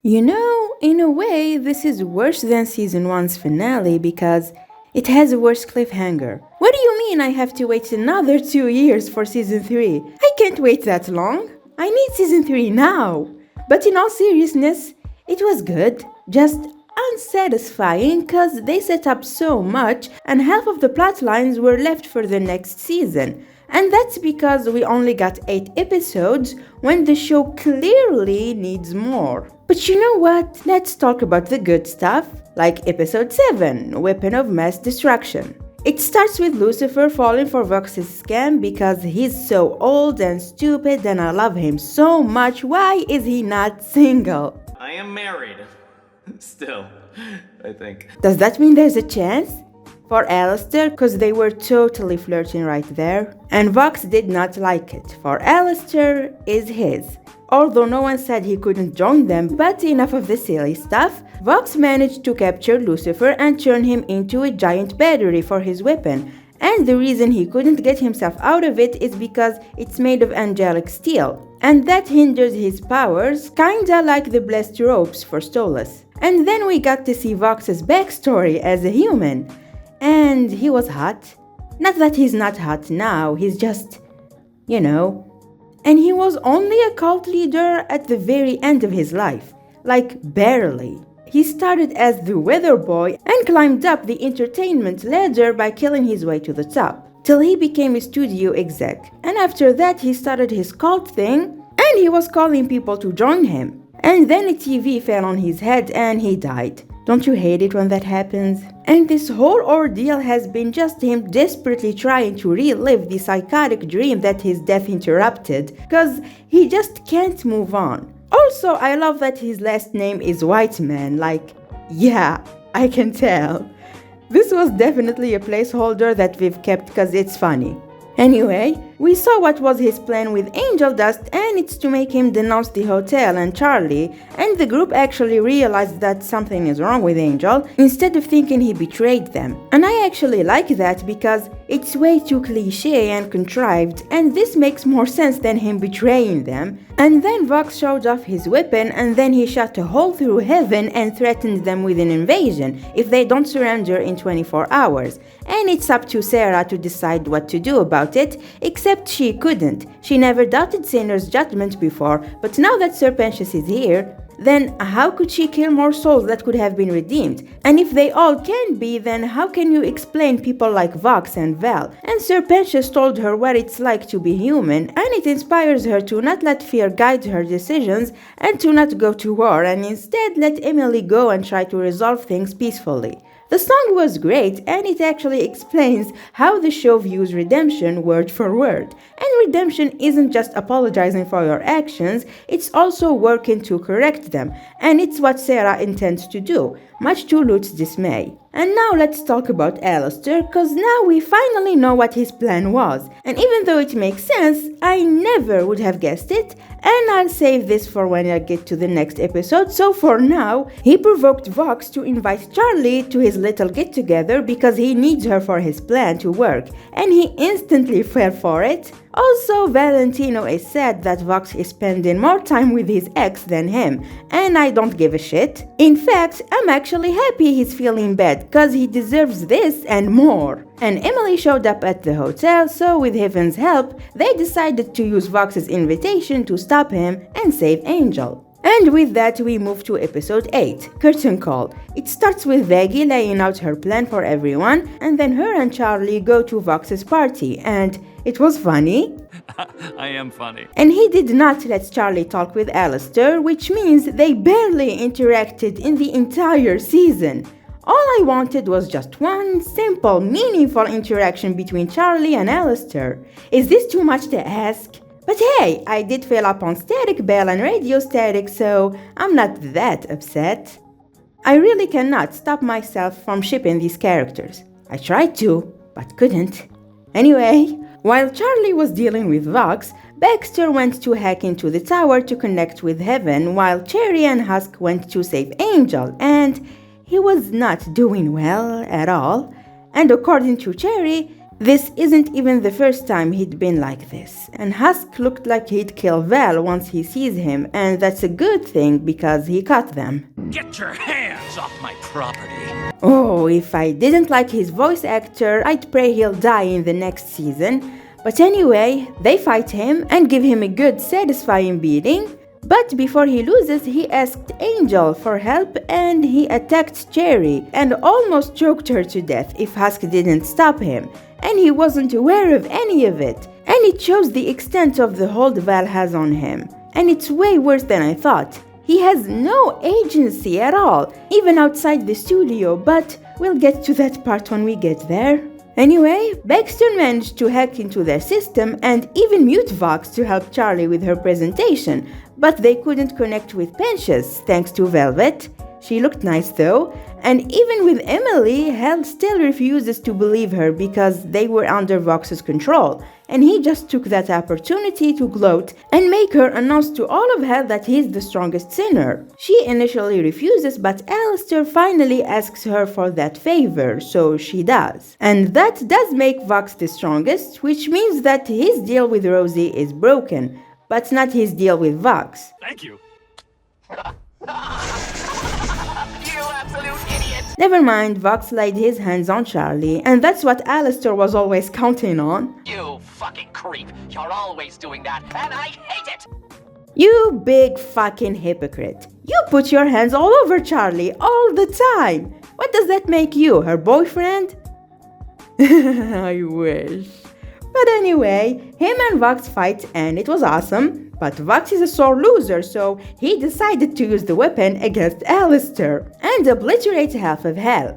In a way, this is worse than season 1's finale because it has a worse cliffhanger. What do you mean I have to wait another 2 years for season 3? I can't wait that long. I need season 3 now. But in all seriousness, it was good, just unsatisfying because they set up so much and half of the plot lines were left for the next season. And that's because we only got 8 episodes when the show clearly needs more. But you know what? Let's talk about the good stuff, like episode 7, Weapon of Mass Destruction. It starts with Lucifer falling for Vox's scam because he's so old and stupid and I love him so much. Why is he not single? I am married. Still, I think. Does that mean there's a chance? For Alistair, because they were totally flirting right there. And Vox did not like it, for Alistair is his. Although no one said he couldn't join them, but enough of the silly stuff. Vox managed to capture Lucifer and turn him into a giant battery for his weapon. And the reason he couldn't get himself out of it is because it's made of angelic steel. And that hinders his powers, kinda like the blessed ropes for Stolas. And then we got to see Vox's backstory as a human. And he was hot. Not that he's not hot now, he's just, And he was only a cult leader at the very end of his life. Like, barely. He started as the weather boy and climbed up the entertainment ladder by killing his way to the top, till he became a studio exec. And after that he started his cult thing, and he was calling people to join him. And then a TV fell on his head and he died. Don't you hate it when that happens? And this whole ordeal has been just him desperately trying to relive the psychotic dream that his death interrupted, cause he just can't move on. Also, I love that his last name is Whiteman, yeah, I can tell. This was definitely a placeholder that we've kept cause it's funny. Anyway, we saw what was his plan with Angel Dust, and it's to make him denounce the hotel and Charlie, and the group actually realized that something is wrong with Angel, instead of thinking he betrayed them. And I actually like that because it's way too cliché and contrived, and this makes more sense than him betraying them. And then Vox showed off his weapon, and then he shot a hole through heaven and threatened them with an invasion if they don't surrender in 24 hours. And it's up to Sarah to decide what to do about it, except she couldn't. She never doubted Sinner's judgment before, but now that Serpentius is here, then how could she kill more souls that could have been redeemed? And if they all can be, then how can you explain people like Vox and Val? And Serpentius told her what it's like to be human, and it inspires her to not let fear guide her decisions and to not go to war, and instead let Emily go and try to resolve things peacefully. The song was great, and it actually explains how the show views redemption word for word. And redemption isn't just apologizing for your actions, it's also working to correct them, and it's what Sarah intends to do, much to Lut's dismay. And now let's talk about Alistair, cause now we finally know what his plan was. And even though it makes sense, I never would have guessed it, and I'll save this for when I get to the next episode. So for now, he provoked Vox to invite Charlie to his little get-together because he needs her for his plan to work, and he instantly fell for it. Also, Valentino is sad that Vox is spending more time with his ex than him, and I don't give a shit. In fact, I'm actually happy he's feeling bad, cause he deserves this and more. And Emily showed up at the hotel, so with Heaven's help, they decided to use Vox's invitation to stop him and save Angel. And with that, we move to episode 8, Curtain Call. It starts with Veggie laying out her plan for everyone, and then her and Charlie go to Vox's party, and it was funny. I am funny. And he did not let Charlie talk with Alistair, which means they barely interacted in the entire season. All I wanted was just one simple, meaningful interaction between Charlie and Alistair. Is this too much to ask? But hey, I did fill up on Static Bell and Radio Static, so I'm not that upset. I really cannot stop myself from shipping these characters. I tried to, but couldn't. Anyway, while Charlie was dealing with Vox, Baxter went to hack into the tower to connect with Heaven, while Cherry and Husk went to save Angel, and he was not doing well at all. And according to Cherry, This isn't even the first time he'd been like this, and Husk looked like he'd kill Val once he sees him, and that's a good thing because he caught them. Get your hands off my property! Oh, if I didn't like his voice actor, I'd pray he'll die in the next season. But anyway, they fight him and give him a good, satisfying beating. But before he loses, he asked Angel for help and he attacked Cherry and almost choked her to death if Husk didn't stop him. And he wasn't aware of any of it. And it shows the extent of the hold Val has on him. And it's way worse than I thought. He has no agency at all, even outside the studio, but we'll get to that part when we get there. Anyway, Baxter managed to hack into their system and even mute Vox to help Charlie with her presentation, but they couldn't connect with Pensius thanks to Velvet. She looked nice though, and even with Emily, Hal still refuses to believe her because they were under Vox's control, and he just took that opportunity to gloat and make her announce to all of Hal that he's the strongest sinner. She initially refuses, but Alistair finally asks her for that favor, so she does. And that does make Vox the strongest, which means that his deal with Rosie is broken, but not his deal with Vox. Thank you. Never mind, Vox laid his hands on Charlie, and that's what Alistair was always counting on. You fucking creep. You're always doing that, and I hate it! You big fucking hypocrite. You put your hands all over Charlie all the time. What does that make you, her boyfriend? I wish. But anyway, him and Vox fight and it was awesome. But Vox is a sore loser, so he decided to use the weapon against Alistair and obliterate half of Hell.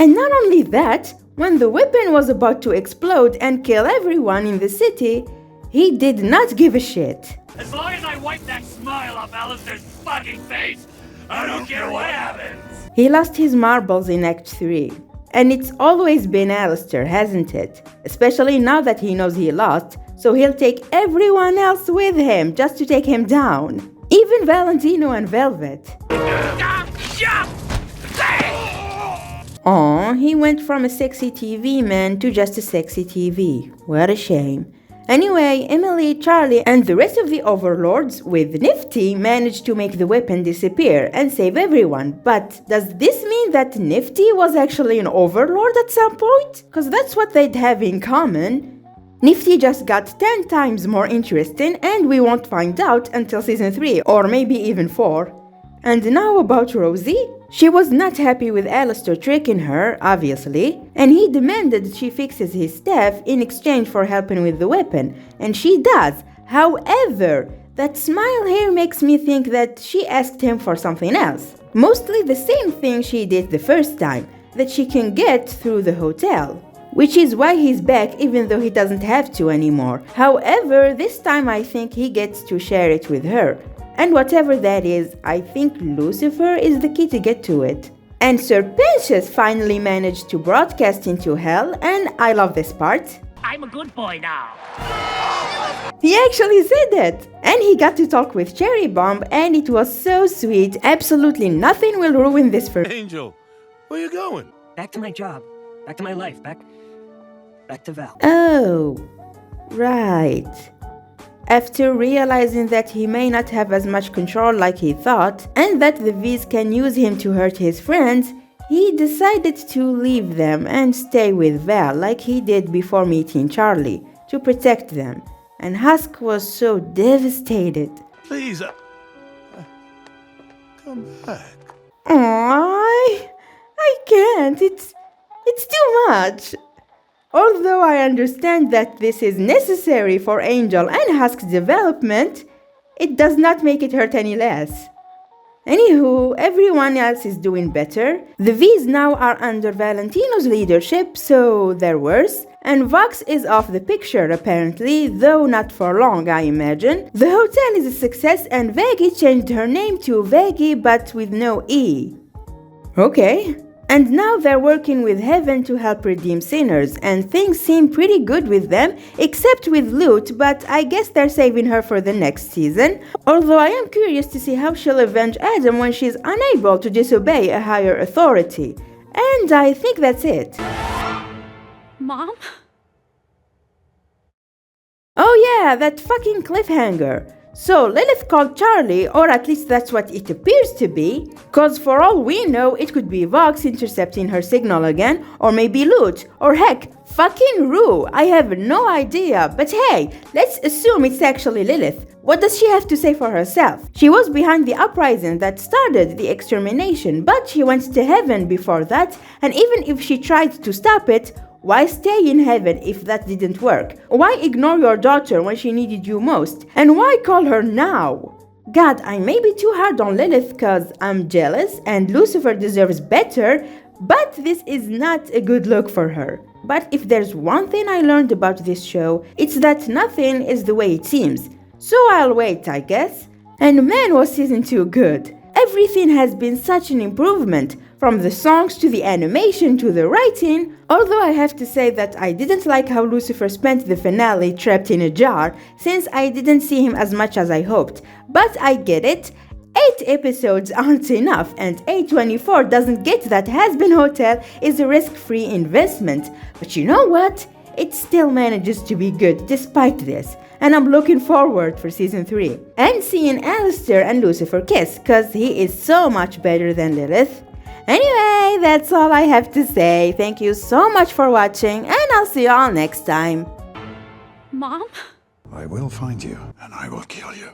And not only that, when the weapon was about to explode and kill everyone in the city, he did not give a shit. As long as I wipe that smile off Alistair's fucking face, I don't care what happens! He lost his marbles in Act 3. And it's always been Alistair, hasn't it? Especially now that he knows he lost, so he'll take everyone else with him just to take him down. Even Valentino and Velvet. Aw, he went from a sexy TV man to just a sexy TV. What a shame. Anyway, Emily, Charlie, and the rest of the overlords, with Nifty, managed to make the weapon disappear and save everyone. But does this mean that Nifty was actually an overlord at some point? Cause that's what they'd have in common. Nifty just got 10 times more interesting and we won't find out until season 3 or maybe even 4. And now about Rosie. She was not happy with Alistair tricking her, obviously, and he demanded she fixes his staff in exchange for helping with the weapon, and she does. However, that smile here makes me think that she asked him for something else. Mostly the same thing she did the first time, that she can get through the hotel. Which is why he's back even though he doesn't have to anymore. However, this time I think he gets to share it with her. And whatever that is, I think Lucifer is the key to get to it. And Sir Pensius finally managed to broadcast into hell, and I love this part. I'm a good boy now. He actually said it! And he got to talk with Cherry Bomb, and it was so sweet. Absolutely nothing will ruin this for Angel, where you going? Back to my job. Back to my life. Back to Val. Oh, right. After realizing that he may not have as much control like he thought, and that the V's can use him to hurt his friends, he decided to leave them and stay with Val like he did before meeting Charlie, to protect them. And Husk was so devastated. Please, come back. Aww, I can't, it's too much. Although I understand that this is necessary for Angel and Husk's development, it does not make it hurt any less. Anywho, everyone else is doing better. The V's now are under Valentino's leadership, so they're worse. And Vox is off the picture apparently, though not for long, I imagine. The hotel is a success and Veggie changed her name to Veggie but with no E. Okay. And now they're working with Heaven to help redeem sinners, and things seem pretty good with them, except with Lute, but I guess they're saving her for the next season. Although I am curious to see how she'll avenge Adam when she's unable to disobey a higher authority. And I think that's it. Mom? Oh yeah, that fucking cliffhanger. So Lilith called Charlie, or at least that's what it appears to be, cause for all we know it could be Vox intercepting her signal again, or maybe Loot, or heck, fucking Rue. I have no idea, but hey, let's assume it's actually Lilith. What does she have to say for herself? She was behind the uprising that started the extermination, but she went to heaven before that, and even if she tried to stop it, why stay in heaven if that didn't work? Why ignore your daughter when she needed you most? And why call her now? God, I may be too hard on Lilith cause I'm jealous and Lucifer deserves better, but this is not a good look for her. But if there's one thing I learned about this show, it's that nothing is the way it seems. So I'll wait, I guess. And man, was season 2 good. Everything has been such an improvement, from the songs to the animation to the writing, although I have to say that I didn't like how Lucifer spent the finale trapped in a jar, since I didn't see him as much as I hoped. But I get it. 8 episodes aren't enough, and A24 doesn't get that Hazbin Hotel is a risk-free investment. But you know what? It still manages to be good despite this. And I'm looking forward for season 3 and seeing Alistair and Lucifer kiss, cause he is so much better than Lilith. Anyway, that's all I have to say. Thank you so much for watching, and I'll see you all next time. Mom? I will find you, and I will kill you.